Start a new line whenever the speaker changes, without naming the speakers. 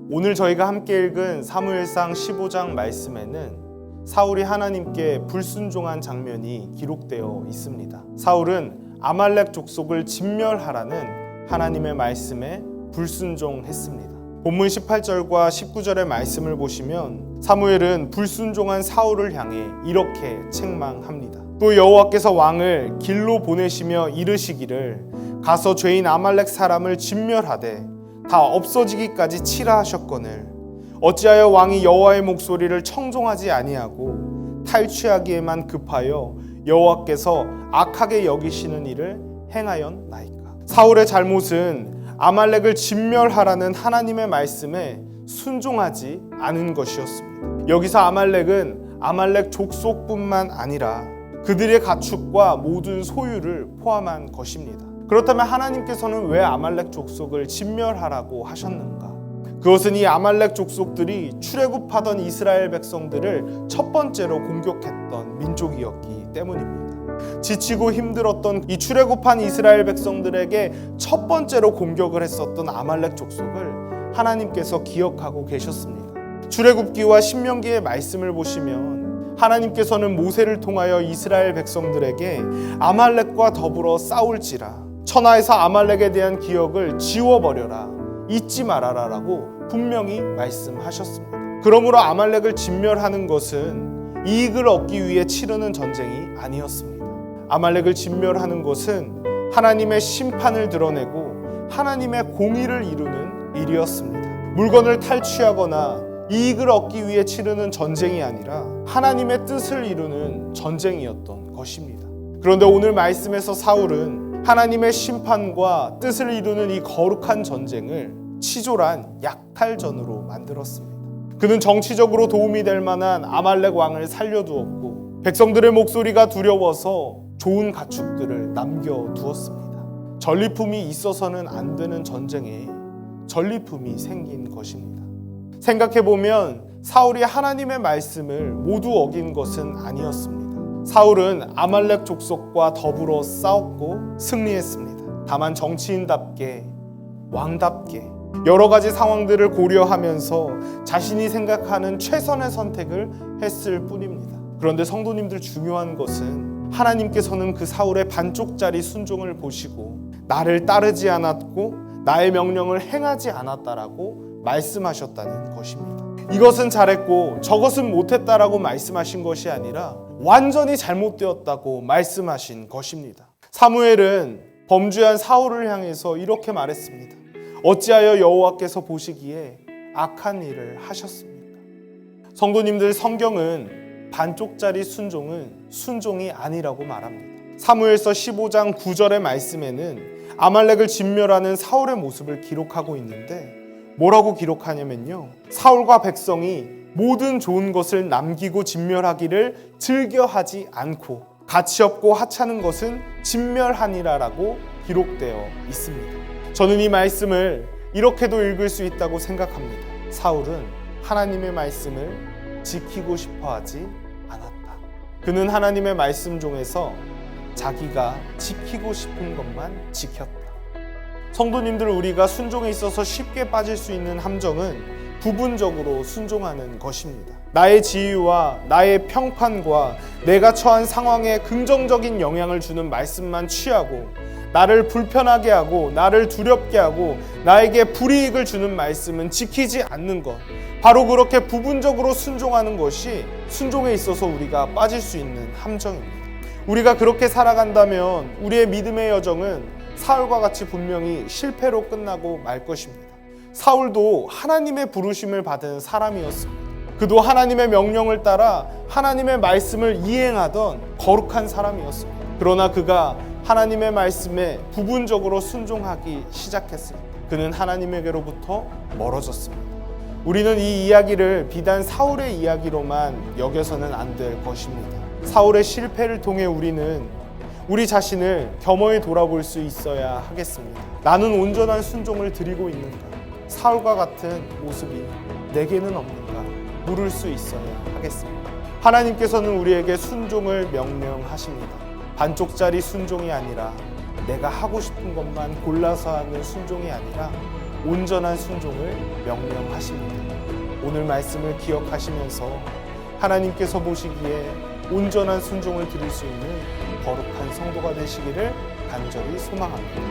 오늘 저희가 함께 읽은 사무엘상 15장 말씀에는 사울이 하나님께 불순종한 장면이 기록되어 있습니다. 사울은 아말렉 족속을 진멸하라는 하나님의 말씀에 불순종했습니다. 본문 18절과 19절의 말씀을 보시면 사무엘은 불순종한 사울을 향해 이렇게 책망합니다. 또 여호와께서 왕을 길로 보내시며 이르시기를 가서 죄인 아말렉 사람을 진멸하되 다 없어지기까지 치라 하셨거늘 어찌하여 왕이 여호와의 목소리를 청종하지 아니하고 탈취하기에만 급하여 여호와께서 악하게 여기시는 일을 행하였나이까. 사울의 잘못은 아말렉을 진멸하라는 하나님의 말씀에 순종하지 않은 것이었습니다. 여기서 아말렉은 아말렉 족속뿐만 아니라 그들의 가축과 모든 소유를 포함한 것입니다. 그렇다면 하나님께서는 왜 아말렉 족속을 진멸하라고 하셨는가? 그것은 이 아말렉 족속들이 출애굽하던 이스라엘 백성들을 첫 번째로 공격했던 민족이었기 때문입니다. 지치고 힘들었던 이 출애굽한 이스라엘 백성들에게 첫 번째로 공격을 했었던 아말렉 족속을 하나님께서 기억하고 계셨습니다. 출애굽기와 신명기의 말씀을 보시면 하나님께서는 모세를 통하여 이스라엘 백성들에게 아말렉과 더불어 싸울지라 천하에서 아말렉에 대한 기억을 지워버려라, 잊지 말아라 라고 분명히 말씀하셨습니다. 그러므로 아말렉을 진멸하는 것은 이익을 얻기 위해 치르는 전쟁이 아니었습니다. 아말렉을 진멸하는 것은 하나님의 심판을 드러내고 하나님의 공의를 이루는 일이었습니다. 물건을 탈취하거나 이익을 얻기 위해 치르는 전쟁이 아니라 하나님의 뜻을 이루는 전쟁이었던 것입니다. 그런데 오늘 말씀에서 사울은 하나님의 심판과 뜻을 이루는 이 거룩한 전쟁을 치졸한 약탈전으로 만들었습니다. 그는 정치적으로 도움이 될 만한 아말렉 왕을 살려두었고 백성들의 목소리가 두려워서 좋은 가축들을 남겨두었습니다. 전리품이 있어서는 안 되는 전쟁에 전리품이 생긴 것입니다. 생각해보면 사울이 하나님의 말씀을 모두 어긴 것은 아니었습니다. 사울은 아말렉 족속과 더불어 싸웠고 승리했습니다. 다만 정치인답게 왕답게 여러 가지 상황들을 고려하면서 자신이 생각하는 최선의 선택을 했을 뿐입니다. 그런데 성도님들, 중요한 것은 하나님께서는 그 사울의 반쪽짜리 순종을 보시고 나를 따르지 않았고 나의 명령을 행하지 않았다라고 말씀하셨다는 것입니다. 이것은 잘했고 저것은 못했다라고 말씀하신 것이 아니라 완전히 잘못되었다고 말씀하신 것입니다. 사무엘은 범죄한 사울을 향해서 이렇게 말했습니다. 어찌하여 여호와께서 보시기에 악한 일을 하셨습니까? 성도님들, 성경은 반쪽짜리 순종은 순종이 아니라고 말합니다. 사무엘서 15장 9절의 말씀에는 아말렉을 진멸하는 사울의 모습을 기록하고 있는데 뭐라고 기록하냐면요, 사울과 백성이 모든 좋은 것을 남기고 진멸하기를 즐겨하지 않고 가치 없고 하찮은 것은 진멸하니라라고 기록되어 있습니다. 저는 이 말씀을 이렇게도 읽을 수 있다고 생각합니다. 사울은 하나님의 말씀을 지키고 싶어 하지 않았다. 그는 하나님의 말씀 중에서 자기가 지키고 싶은 것만 지켰다. 성도님들, 우리가 순종에 있어서 쉽게 빠질 수 있는 함정은 부분적으로 순종하는 것입니다. 나의 지위와 나의 평판과 내가 처한 상황에 긍정적인 영향을 주는 말씀만 취하고 나를 불편하게 하고 나를 두렵게 하고 나에게 불이익을 주는 말씀은 지키지 않는 것, 바로 그렇게 부분적으로 순종하는 것이 순종에 있어서 우리가 빠질 수 있는 함정입니다. 우리가 그렇게 살아간다면 우리의 믿음의 여정은 사울과 같이 분명히 실패로 끝나고 말 것입니다. 사울도 하나님의 부르심을 받은 사람이었습니다. 그도 하나님의 명령을 따라 하나님의 말씀을 이행하던 거룩한 사람이었습니다. 그러나 그가 하나님의 말씀에 부분적으로 순종하기 시작했습니다. 그는 하나님에게로부터 멀어졌습니다. 우리는 이 이야기를 비단 사울의 이야기로만 여겨서는 안 될 것입니다. 사울의 실패를 통해 우리는 우리 자신을 겸허히 돌아볼 수 있어야 하겠습니다. 나는 온전한 순종을 드리고 있는가? 사울과 같은 모습이 내게는 없는가? 물을 수 있어야 하겠습니다. 하나님께서는 우리에게 순종을 명령하십니다. 반쪽짜리 순종이 아니라 내가 하고 싶은 것만 골라서 하는 순종이 아니라 온전한 순종을 명령하십니다. 오늘 말씀을 기억하시면서 하나님께서 보시기에 온전한 순종을 드릴 수 있는 거룩한 성도가 되시기를 간절히 소망합니다.